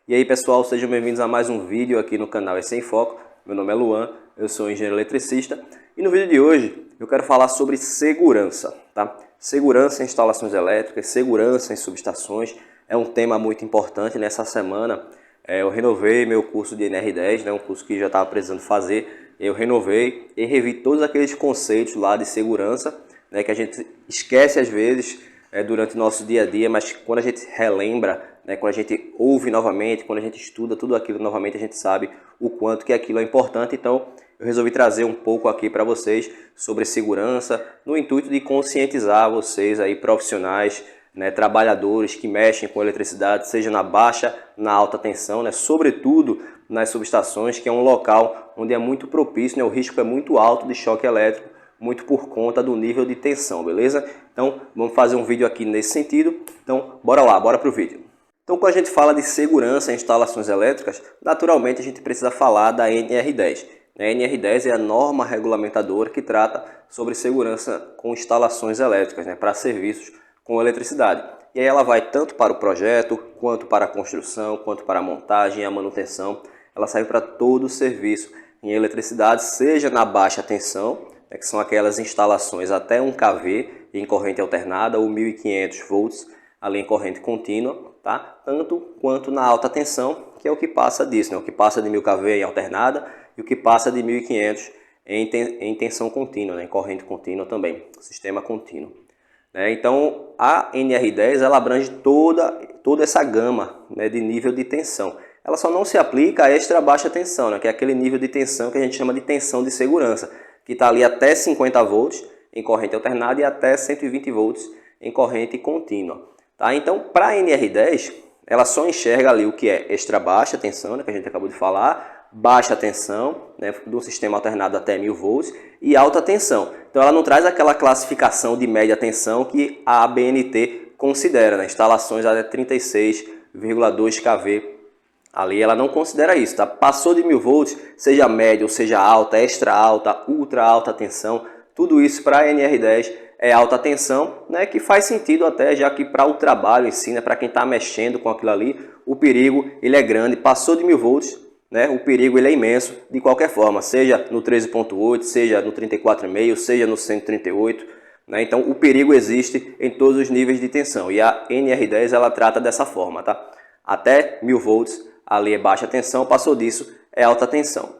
E aí pessoal, sejam bem-vindos a mais um vídeo aqui no canal É Sem Foco. Meu nome é Luan, eu sou engenheiro eletricista e no vídeo de hoje eu quero falar sobre segurança, tá? Segurança em instalações elétricas, segurança em subestações é um tema muito importante. Nessa semana eu renovei meu curso de NR10, um curso que já estava precisando fazer. Eu renovei e revi todos aqueles conceitos lá de segurança, que a gente esquece às vezes durante o nosso dia a dia, mas quando a gente relembra, quando a gente ouve novamente, quando a gente estuda tudo aquilo novamente, a gente sabe o quanto que aquilo é importante. Então eu resolvi trazer um pouco aqui para vocês sobre segurança, no intuito de conscientizar vocês aí, profissionais, trabalhadores que mexem com eletricidade, seja na baixa, na alta tensão, sobretudo nas subestações, que é um local onde é muito propício, o risco é muito alto de choque elétrico, muito por conta do nível de tensão, beleza? Então vamos fazer um vídeo aqui nesse sentido. Então bora lá, bora para o vídeo. Então quando a gente fala de segurança em instalações elétricas, naturalmente a gente precisa falar da NR10. A NR10 é a norma regulamentadora que trata sobre segurança com instalações elétricas, para serviços com eletricidade. E aí ela vai tanto para o projeto, quanto para a construção, quanto para a montagem e a manutenção. Ela serve para todo o serviço em eletricidade, seja na baixa tensão, que são aquelas instalações até 1 kV em corrente alternada ou 1500 volts ali em corrente contínua, tá? Tanto quanto na alta tensão, que é o que passa disso, o que passa de 1000 kV em alternada e o que passa de 1500 em tensão contínua, em corrente contínua também, sistema contínuo. Então a NR10 ela abrange toda essa gama de nível de tensão. Ela só não se aplica a extra baixa tensão, que é aquele nível de tensão que a gente chama de tensão de segurança, que está ali até 50 volts em corrente alternada e até 120 volts em corrente contínua. Tá? Então, para a NR10, ela só enxerga ali o que é extra baixa tensão, que a gente acabou de falar, baixa tensão, do sistema alternado até 1000 volts, e alta tensão. Então, ela não traz aquela classificação de média tensão que a ABNT considera, instalações até 36,2 kV. Ali ela não considera isso, tá? Passou de 1000 volts, seja média ou seja alta, extra alta, ultra alta tensão, tudo isso para a NR10 é alta tensão, que faz sentido até, já que para o trabalho em si, para quem está mexendo com aquilo ali, o perigo ele é grande. Passou de 1000 volts, o perigo ele é imenso de qualquer forma, seja no 13.8, seja no 34,5, seja no 138, então o perigo existe em todos os níveis de tensão e a NR10 ela trata dessa forma, tá? Até 1000 volts ali é baixa tensão, passou disso é alta tensão.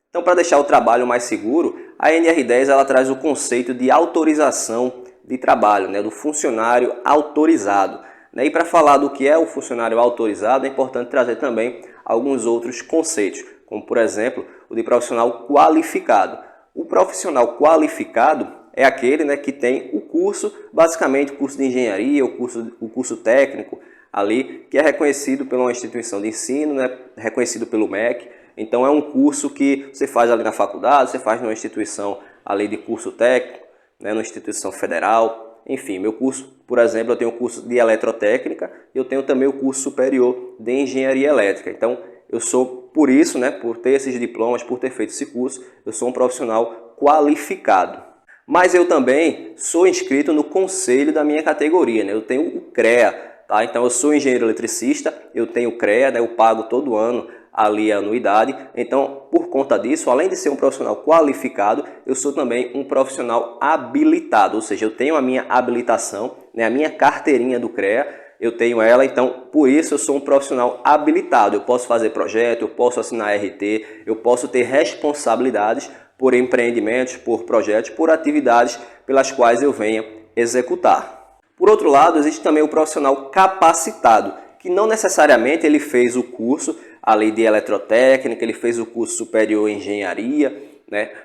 Então, para deixar o trabalho mais seguro, a NR10 ela traz o conceito de autorização de trabalho, do funcionário autorizado. E para falar do que é o funcionário autorizado, é importante trazer também alguns outros conceitos, como por exemplo o de profissional qualificado. O profissional qualificado é aquele que tem o curso, basicamente o curso de engenharia, o curso técnico, ali, que é reconhecido pela uma instituição de ensino, reconhecido pelo MEC. Então é um curso que você faz ali na faculdade, você faz numa instituição ali de curso técnico, numa instituição federal. Enfim, meu curso, por exemplo, eu tenho o curso de eletrotécnica e eu tenho também o curso superior de engenharia elétrica. Então eu sou, por isso, por ter esses diplomas, por ter feito esse curso, eu sou um profissional qualificado. Mas eu também sou inscrito no conselho da minha categoria, eu tenho o CREA. Tá? Então eu sou engenheiro eletricista, eu tenho CREA, eu pago todo ano ali a anuidade. Então, por conta disso, além de ser um profissional qualificado, eu sou também um profissional habilitado, ou seja, eu tenho a minha habilitação, a minha carteirinha do CREA, eu tenho ela, então por isso eu sou um profissional habilitado. Eu posso fazer projeto, eu posso assinar RT, eu posso ter responsabilidades por empreendimentos, por projetos, por atividades pelas quais eu venha executar. Por outro lado, existe também o profissional capacitado, que não necessariamente ele fez o curso ali de eletrotécnica, ele fez o curso superior em engenharia,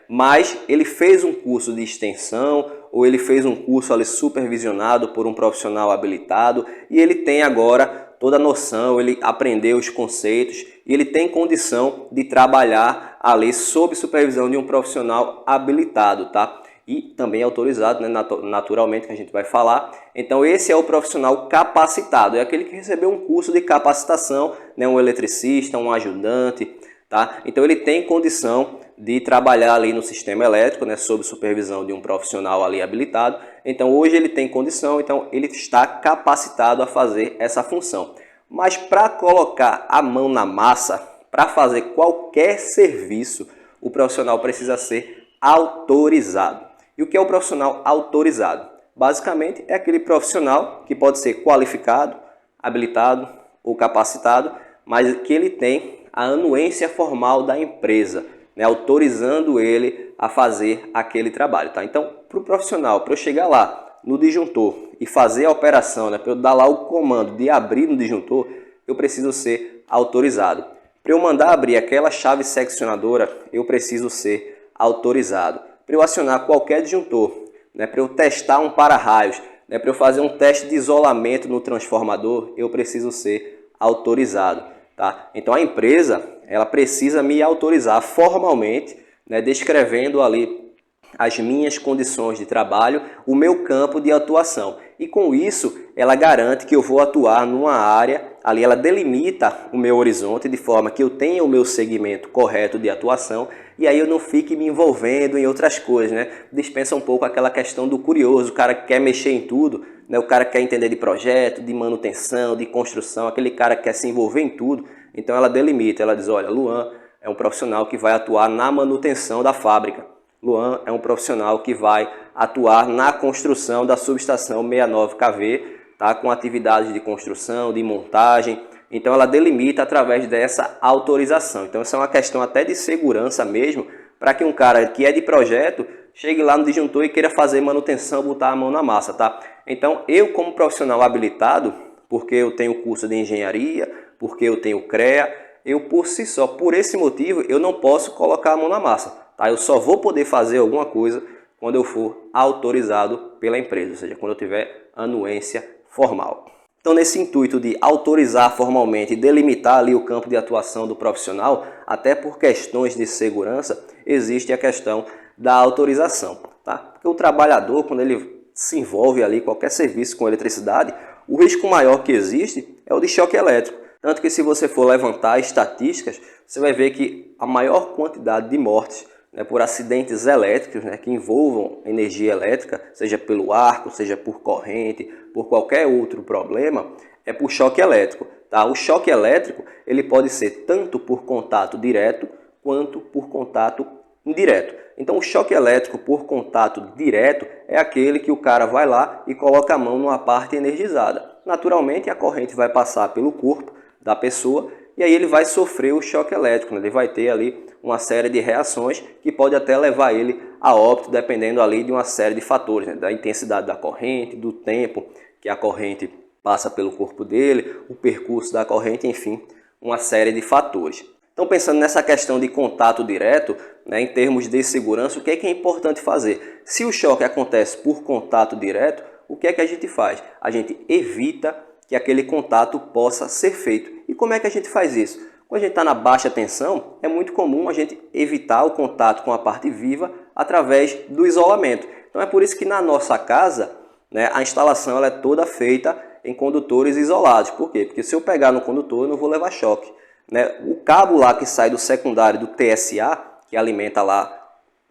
mas ele fez um curso de extensão ou ele fez um curso ali supervisionado por um profissional habilitado e ele tem agora toda a noção, ele aprendeu os conceitos e ele tem condição de trabalhar ali sob supervisão de um profissional habilitado, tá? E também autorizado, naturalmente, que a gente vai falar. Então esse é o profissional capacitado, é aquele que recebeu um curso de capacitação, um eletricista, um ajudante, tá? Então ele tem condição de trabalhar ali no sistema elétrico, né, sob supervisão de um profissional ali habilitado. Então hoje ele tem condição, então ele está capacitado a fazer essa função. Mas para colocar a mão na massa, para fazer qualquer serviço, o profissional precisa ser autorizado. E o que é o profissional autorizado? Basicamente é aquele profissional que pode ser qualificado, habilitado ou capacitado, mas que ele tem a anuência formal da empresa, né, autorizando ele a fazer aquele trabalho. Tá? Então, para o profissional, para eu chegar lá no disjuntor e fazer a operação, né, para eu dar lá o comando de abrir no disjuntor, eu preciso ser autorizado. Para eu mandar abrir aquela chave seccionadora, eu preciso ser autorizado. Para eu acionar qualquer disjuntor, né, para eu testar um para-raios, né, para eu fazer um teste de isolamento no transformador, eu preciso ser autorizado. Tá? Então a empresa ela precisa me autorizar formalmente, né, descrevendo ali as minhas condições de trabalho, o meu campo de atuação. E com isso, ela garante que eu vou atuar numa área, ali ela delimita o meu horizonte de forma que eu tenha o meu segmento correto de atuação e aí eu não fique me envolvendo em outras coisas, né? Dispensa um pouco aquela questão do curioso, o cara que quer mexer em tudo, né? O cara que quer entender de projeto, de manutenção, de construção, aquele cara que quer se envolver em tudo. Então ela delimita, ela diz, olha, Luan é um profissional que vai atuar na manutenção da fábrica. Luan é um profissional que vai atuar na construção da subestação 69 kV, tá? Com atividades de construção, de montagem. Então ela delimita através dessa autorização. Então essa é uma questão até de segurança mesmo, para que um cara que é de projeto chegue lá no disjuntor e queira fazer manutenção, botar a mão na massa, tá? Então eu como profissional habilitado, porque eu tenho curso de engenharia, porque eu tenho CREA, eu por si só, por esse motivo, eu não posso colocar a mão na massa. Tá? Eu só vou poder fazer alguma coisa quando eu for autorizado pela empresa, ou seja, quando eu tiver anuência formal. Então, nesse intuito de autorizar formalmente e delimitar ali o campo de atuação do profissional, até por questões de segurança, existe a questão da autorização. Tá? Porque o trabalhador, quando ele se envolve ali qualquer serviço com eletricidade, o risco maior que existe é o de choque elétrico. Tanto que se você for levantar estatísticas, você vai ver que a maior quantidade de mortes, né, por acidentes elétricos, né, que envolvam energia elétrica, seja pelo arco, seja por corrente, por qualquer outro problema, é por choque elétrico. Tá? O choque elétrico ele pode ser tanto por contato direto quanto por contato indireto. Então o choque elétrico por contato direto é aquele que o cara vai lá e coloca a mão numa parte energizada. Naturalmente a corrente vai passar pelo corpo da pessoa e aí ele vai sofrer o choque elétrico, né? Ele vai ter ali uma série de reações que pode até levar ele a óbito, dependendo ali de uma série de fatores, né? Da intensidade da corrente, do tempo que a corrente passa pelo corpo dele, o percurso da corrente, enfim, uma série de fatores. Então, pensando nessa questão de contato direto, né, em termos de segurança, o que é importante fazer? Se o choque acontece por contato direto, o que é que a gente faz? A gente evita que aquele contato possa ser feito. E como é que a gente faz isso? Quando a gente está na baixa tensão, é muito comum a gente evitar o contato com a parte viva através do isolamento. Então é por isso que na nossa casa, né, a instalação ela é toda feita em condutores isolados. Por quê? Porque se eu pegar no condutor, eu não vou levar choque. Né? O cabo lá que sai do secundário do TSA, que alimenta lá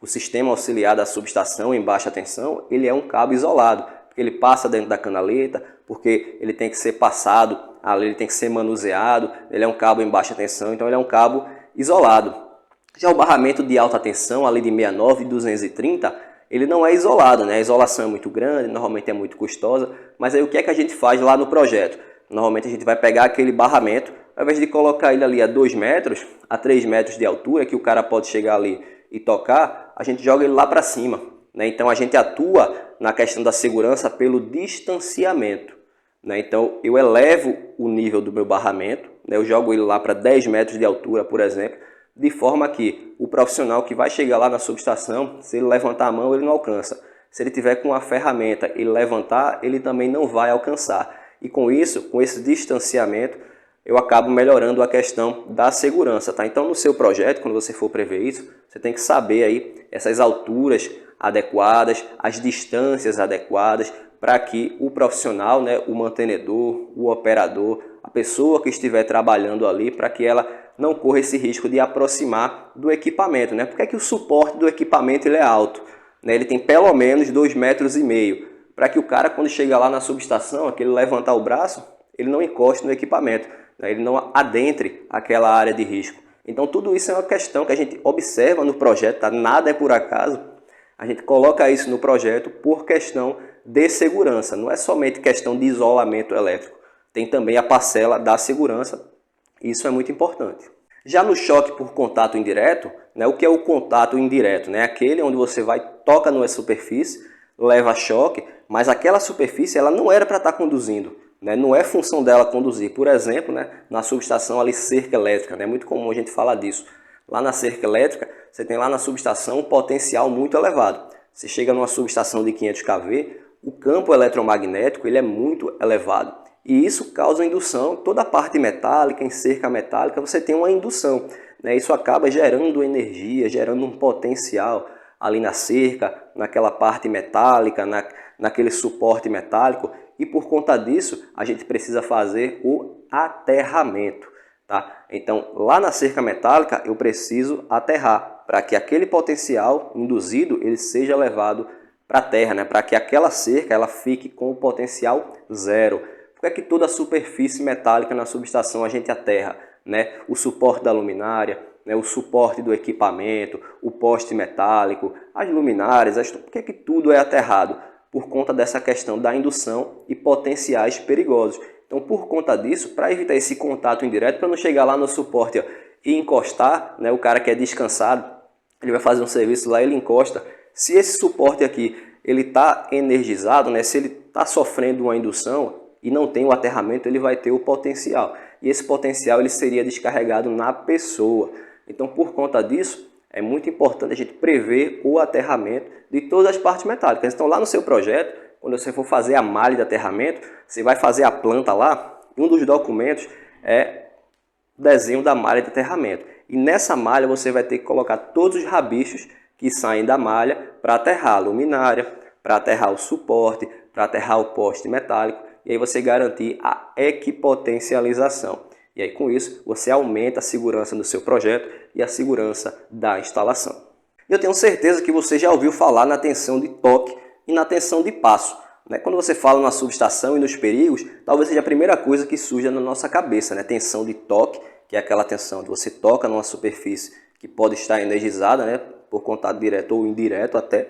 o sistema auxiliar da subestação em baixa tensão, ele é um cabo isolado. Porque ele passa dentro da canaleta, porque ele tem que ser passado, ele tem que ser manuseado, ele é um cabo em baixa tensão, então ele é um cabo isolado. Já o barramento de alta tensão, ali de 69 e 230, ele não é isolado, né? A isolação é muito grande, normalmente é muito custosa, mas aí o que é que a gente faz lá no projeto? Normalmente a gente vai pegar aquele barramento, ao invés de colocar ele ali a 2 metros, a 3 metros de altura, que o cara pode chegar ali e tocar, a gente joga ele lá para cima. Né? Então a gente atua na questão da segurança pelo distanciamento. Né? Então eu elevo o nível do meu barramento, né? Eu jogo ele lá para 10 metros de altura, por exemplo, de forma que o profissional que vai chegar lá na subestação, se ele levantar a mão, ele não alcança. Se ele tiver com a ferramenta e levantar, ele também não vai alcançar. E com isso, com esse distanciamento, eu acabo melhorando a questão da segurança. Tá? Então no seu projeto, quando você for prever isso, você tem que saber aí essas alturas adequadas, as distâncias adequadas, para que o profissional, né, o mantenedor, o operador, a pessoa que estiver trabalhando ali, para que ela não corra esse risco de aproximar do equipamento, né? Por que é que o suporte do equipamento ele é alto? Né? Ele tem pelo menos 2,5 metros, para que o cara, quando chega lá na subestação, que ele levantar o braço, ele não encoste no equipamento, né? Ele não adentre aquela área de risco. Então tudo isso é uma questão que a gente observa no projeto, tá? Nada é por acaso. A gente coloca isso no projeto por questão de segurança, não é somente questão de isolamento elétrico, tem também a parcela da segurança, isso é muito importante. Já no choque por contato indireto, né, o que é o contato indireto? Né? Aquele onde você toca numa superfície, leva choque, mas aquela superfície ela não era para estar conduzindo, né? Não é função dela conduzir. Por exemplo, né, na subestação ali cerca elétrica, né? É muito comum a gente falar disso. Lá na cerca elétrica, você tem lá na subestação um potencial muito elevado. Você chega numa subestação de 500 kV, o campo eletromagnético ele é muito elevado. E isso causa indução, toda a parte metálica, em cerca metálica, você tem uma indução. Né? Isso acaba gerando energia, gerando um potencial ali na cerca, naquela parte metálica, naquele suporte metálico. E por conta disso, a gente precisa fazer o aterramento. Tá? Então, lá na cerca metálica, eu preciso aterrar para que aquele potencial induzido ele seja levado para a terra, né? Para que aquela cerca ela fique com o potencial zero. Por que é que toda a superfície metálica na subestação a gente aterra? Né? O suporte da luminária, né? O suporte do equipamento, o poste metálico, as luminárias, por que é que tudo é aterrado? Por conta dessa questão da indução e potenciais perigosos. Então, por conta disso, para evitar esse contato indireto, para não chegar lá no suporte e encostar, né, o cara que é descansado, ele vai fazer um serviço lá, ele encosta. Se esse suporte aqui ele está energizado, né, se ele está sofrendo uma indução e não tem o aterramento, ele vai ter o potencial. E esse potencial ele seria descarregado na pessoa. Então, por conta disso, é muito importante a gente prever o aterramento de todas as partes metálicas. Então, lá no seu projeto, quando você for fazer a malha de aterramento, você vai fazer a planta lá, e um dos documentos é o desenho da malha de aterramento. E nessa malha você vai ter que colocar todos os rabichos que saem da malha para aterrar a luminária, para aterrar o suporte, para aterrar o poste metálico, e aí você garantir a equipotencialização. E aí com isso você aumenta a segurança do seu projeto e a segurança da instalação. Eu tenho certeza que você já ouviu falar na tensão de toque e na tensão de passo. Né? Quando você fala na subestação e nos perigos, talvez seja a primeira coisa que surja na nossa cabeça. Né? Tensão de toque, que é aquela tensão de você toca numa superfície que pode estar energizada, né? Por contato direto ou indireto até.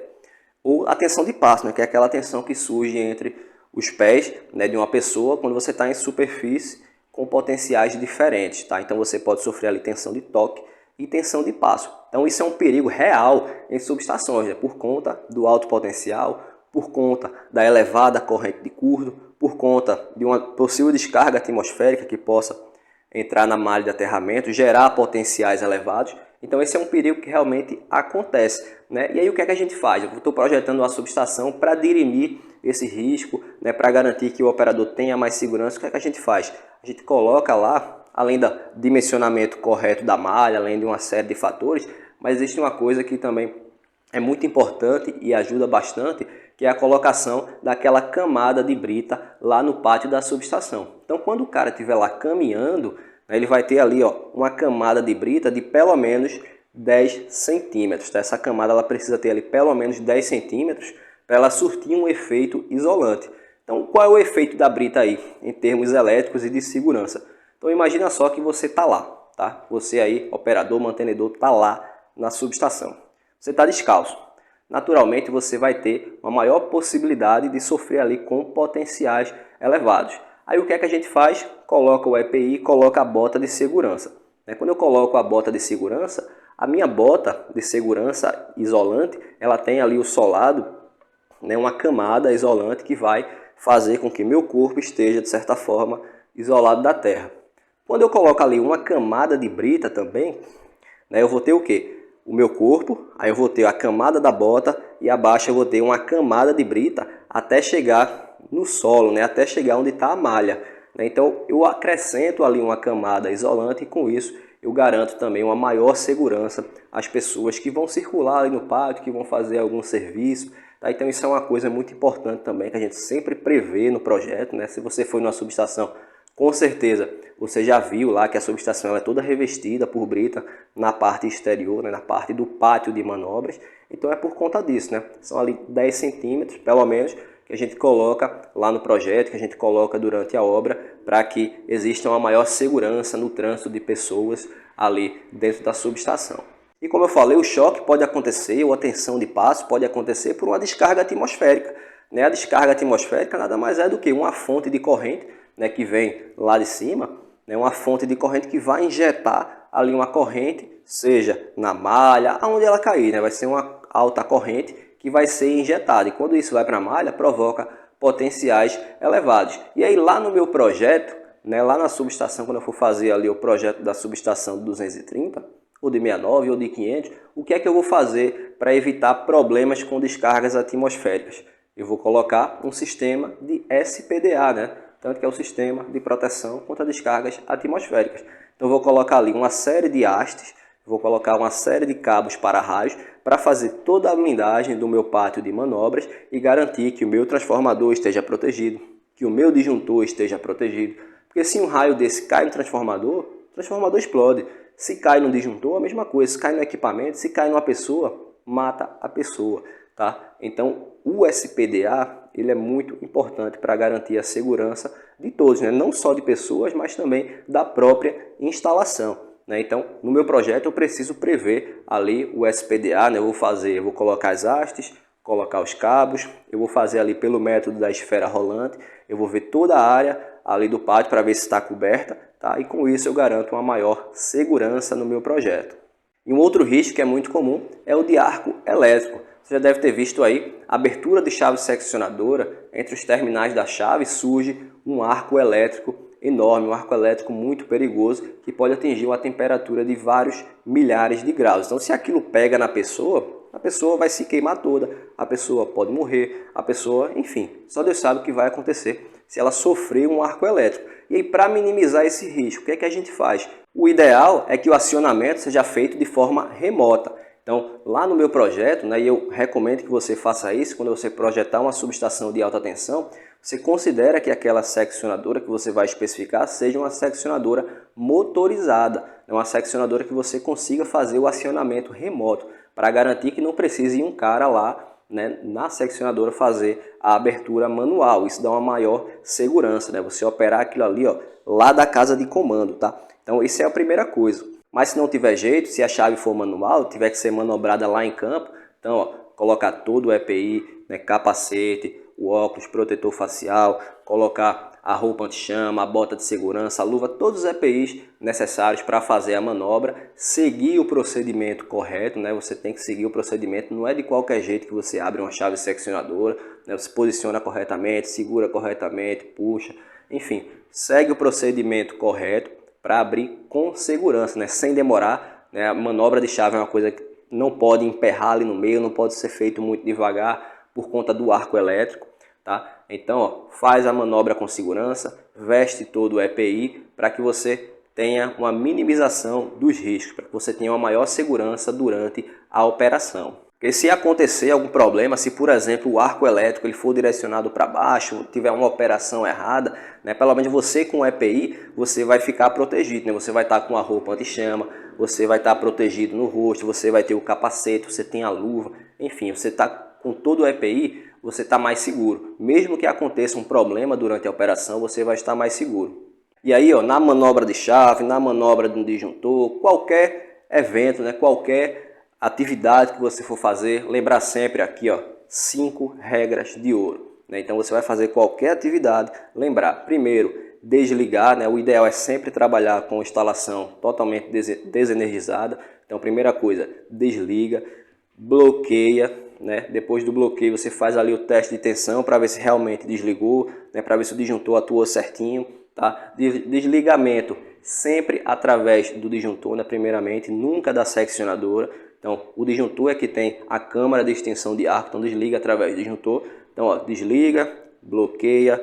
Ou a tensão de passo, né? Que é aquela tensão que surge entre os pés, né, de uma pessoa quando você está em superfície com potenciais diferentes. Tá? Então você pode sofrer ali tensão de toque e tensão de passo. Então isso é um perigo real em subestações, né? Por conta do alto potencial, por conta da elevada corrente de curto, por conta de uma possível descarga atmosférica que possa entrar na malha de aterramento, gerar potenciais elevados. Então esse é um perigo que realmente acontece. Né? E aí o que é que a gente faz? Eu estou projetando uma subestação para dirimir esse risco, né? Para garantir que o operador tenha mais segurança. O que é que a gente faz? A gente coloca lá, além do dimensionamento correto da malha, além de uma série de fatores, mas existe uma coisa que também é muito importante e ajuda bastante, que é a colocação daquela camada de brita lá no pátio da subestação. Então quando o cara estiver lá caminhando, ele vai ter ali uma camada de brita de pelo menos 10 centímetros. Tá? Essa camada ela precisa ter ali pelo menos 10 centímetros para ela surtir um efeito isolante. Então qual é o efeito da brita aí, em termos elétricos e de segurança? Então imagina só que você está lá, tá? Você aí, operador, mantenedor, está lá na subestação. Você está descalço. Naturalmente você vai ter uma maior possibilidade de sofrer ali com potenciais elevados. Aí o que é que a gente faz? Coloca o EPI, coloca a bota de segurança. Quando eu coloco a bota de segurança, a minha bota de segurança isolante, ela tem ali o solado, né, uma camada isolante que vai fazer com que meu corpo esteja, de certa forma, isolado da terra. Quando eu coloco ali uma camada de brita também, né, eu vou ter o quê? O meu corpo, aí eu vou ter a camada da bota e abaixo eu vou ter uma camada de brita até chegar no solo, né, até chegar onde está a malha. Então eu acrescento ali uma camada isolante e com isso eu garanto também uma maior segurança às pessoas que vão circular ali no pátio, que vão fazer algum serviço. Tá? Então isso é uma coisa muito importante também que a gente sempre prevê no projeto. Né? Se você for numa subestação Com certeza você já viu lá que a subestação é toda revestida por brita na parte exterior, né, na parte do pátio de manobras. Então é por conta disso, né? São ali 10 centímetros, pelo menos, que a gente coloca lá no projeto, que a gente coloca durante a obra, para que exista uma maior segurança no trânsito de pessoas ali dentro da subestação. E como eu falei, o choque pode acontecer, ou a tensão de passo pode acontecer por uma descarga atmosférica. Né? A descarga atmosférica nada mais é do que uma fonte de corrente, né, que vem lá de cima, né, uma fonte de corrente que vai injetar ali uma corrente, seja na malha, aonde ela cair, né? Vai ser uma alta corrente que vai ser injetada. E quando isso vai para a malha, provoca potenciais elevados. E aí lá no meu projeto, né, lá na subestação, quando eu for fazer ali o projeto da subestação de 230, ou de 69, ou de 500, o que é que eu vou fazer para evitar problemas com descargas atmosféricas? Eu vou colocar um sistema de SPDA, né? Tanto que é o sistema de proteção contra descargas atmosféricas. Então eu vou colocar ali uma série de hastes, vou colocar uma série de cabos para-raios para fazer toda a blindagem do meu pátio de manobras e garantir que o meu transformador esteja protegido, que o meu disjuntor esteja protegido. Porque se um raio desse cai no transformador, o transformador explode. Se cai no disjuntor, a mesma coisa. Se cai no equipamento, se cai numa pessoa, mata a pessoa. Tá? Então o SPDA ele é muito importante para garantir a segurança de todos, né? Não só de pessoas, mas também da própria instalação. Né? Então, no meu projeto eu preciso prever ali o SPDA, né? Eu vou colocar as hastes, colocar os cabos, eu vou fazer ali pelo método da esfera rolante, eu vou ver toda a área ali do pátio para ver se está coberta, tá? E com isso eu garanto uma maior segurança no meu projeto. E um outro risco que é muito comum é o de arco elétrico. Você já deve ter visto aí, a abertura de chave seccionadora, entre os terminais da chave surge um arco elétrico enorme, um arco elétrico muito perigoso, que pode atingir uma temperatura de vários milhares de graus. Então se aquilo pega na pessoa, a pessoa vai se queimar toda, a pessoa pode morrer, a pessoa, enfim, só Deus sabe o que vai acontecer se ela sofrer um arco elétrico. E aí, para minimizar esse risco, o que é que a gente faz? O ideal é que o acionamento seja feito de forma remota. Então, lá no meu projeto, né, e eu recomendo que você faça isso, quando você projetar uma subestação de alta tensão, você considera que aquela seccionadora que você vai especificar seja uma seccionadora motorizada, uma seccionadora que você consiga fazer o acionamento remoto, para garantir que não precise ir um cara lá, né, na seccionadora fazer a abertura manual. Isso dá uma maior segurança, né? Você operar aquilo ali, ó, lá da casa de comando, tá? Então, isso é a primeira coisa. Mas se não tiver jeito, se a chave for manual, tiver que ser manobrada lá em campo, então ó, colocar todo o EPI, né, capacete, o óculos, protetor facial, colocar a roupa anti-chama, a bota de segurança, a luva, todos os EPIs necessários para fazer a manobra, seguir o procedimento correto, né? Você tem que seguir o procedimento, não é de qualquer jeito que você abre uma chave seccionadora, né? Você posiciona corretamente, segura corretamente, puxa, enfim, segue o procedimento correto para abrir com segurança, né? Sem demorar, né? A manobra de chave é uma coisa que não pode emperrar ali no meio, não pode ser feito muito devagar por conta do arco elétrico. Tá? Então, ó, faz a manobra com segurança, veste todo o EPI para que você tenha uma minimização dos riscos, para que você tenha uma maior segurança durante a operação. Porque se acontecer algum problema, se por exemplo o arco elétrico ele for direcionado para baixo, tiver uma operação errada, né, pelo menos você com o EPI, você vai ficar protegido, né? Você vai estar com a roupa anti-chama, você vai estar protegido no rosto, você vai ter o capacete, você tem a luva, enfim, você está com todo o EPI, você está mais seguro. Mesmo que aconteça um problema durante a operação, você vai estar mais seguro. E aí, ó, na manobra de chave, na manobra de um disjuntor, qualquer evento, né, qualquer atividade que você for fazer, lembrar sempre aqui, ó, 5 regras de ouro. Né? Então você vai fazer qualquer atividade, lembrar, primeiro, desligar, né? O ideal é sempre trabalhar com instalação totalmente desenergizada. Então, primeira coisa, desliga, bloqueia. Né? Depois do bloqueio você faz ali o teste de tensão para ver se realmente desligou, né? Para ver se o disjuntor atuou certinho, tá? Desligamento sempre através do disjuntor, né? Primeiramente, nunca da seccionadora. Então o disjuntor é que tem a câmara de extensão de arco, então desliga através do disjuntor. Então ó, desliga, bloqueia,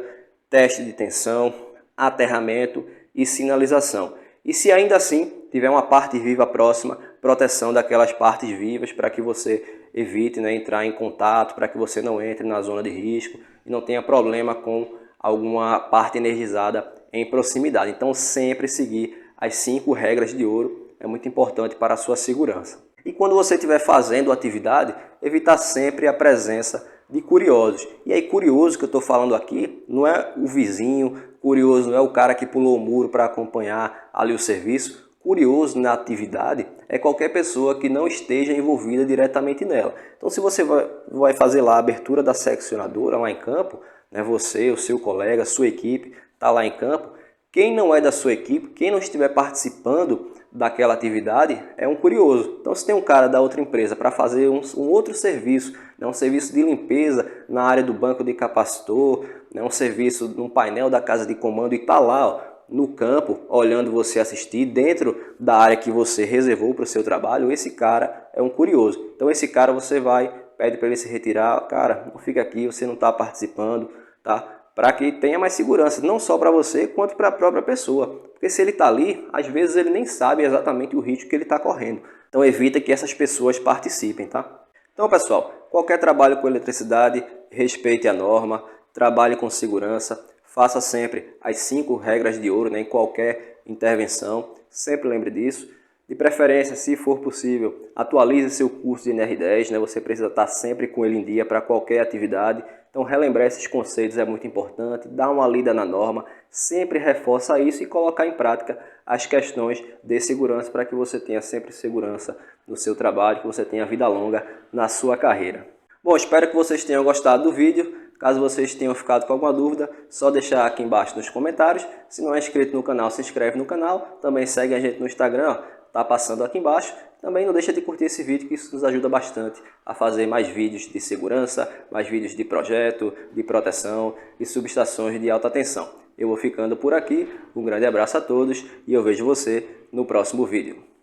teste de tensão, aterramento e sinalização. E se ainda assim tiver uma parte viva próxima, proteção daquelas partes vivas para que você evite, né, entrar em contato, para que você não entre na zona de risco e não tenha problema com alguma parte energizada em proximidade. Então sempre seguir as 5 regras de ouro é muito importante para a sua segurança. E quando você estiver fazendo atividade, evitar sempre a presença de curiosos. E aí curioso que eu estou falando aqui não é o vizinho, curioso não é o cara que pulou o muro para acompanhar ali o serviço. Curioso na atividade é qualquer pessoa que não esteja envolvida diretamente nela. Então se você vai fazer lá a abertura da seccionadora lá em campo, né, você, o seu colega, a sua equipe está lá em campo, quem não é da sua equipe, quem não estiver participando daquela atividade é um curioso. Então se tem um cara da outra empresa para fazer um outro serviço, né, um serviço de limpeza na área do banco de capacitor, né, um serviço num painel da casa de comando e está lá, ó, no campo, olhando você assistir, dentro da área que você reservou para o seu trabalho, esse cara é um curioso. Então esse cara você vai, pede para ele se retirar, cara, não fica aqui, você não está participando, tá? Para que tenha mais segurança, não só para você, quanto para a própria pessoa. Porque se ele está ali, às vezes ele nem sabe exatamente o risco que ele está correndo. Então evita que essas pessoas participem, tá? Então pessoal, qualquer trabalho com eletricidade, respeite a norma, trabalhe com segurança, faça sempre as 5 regras de ouro, né, em qualquer intervenção, sempre lembre disso. De preferência, se for possível, atualize seu curso de NR10, né, você precisa estar sempre com ele em dia para qualquer atividade. Então relembrar esses conceitos é muito importante, dar uma lida na norma, sempre reforça isso e colocar em prática as questões de segurança para que você tenha sempre segurança no seu trabalho, que você tenha vida longa na sua carreira. Bom, espero que vocês tenham gostado do vídeo. Caso vocês tenham ficado com alguma dúvida, só deixar aqui embaixo nos comentários. Se não é inscrito no canal, se inscreve no canal. Também segue a gente no Instagram, ó, tá passando aqui embaixo. Também não deixa de curtir esse vídeo, que isso nos ajuda bastante a fazer mais vídeos de segurança, mais vídeos de projeto, de proteção e subestações de alta tensão. Eu vou ficando por aqui, um grande abraço a todos e eu vejo você no próximo vídeo.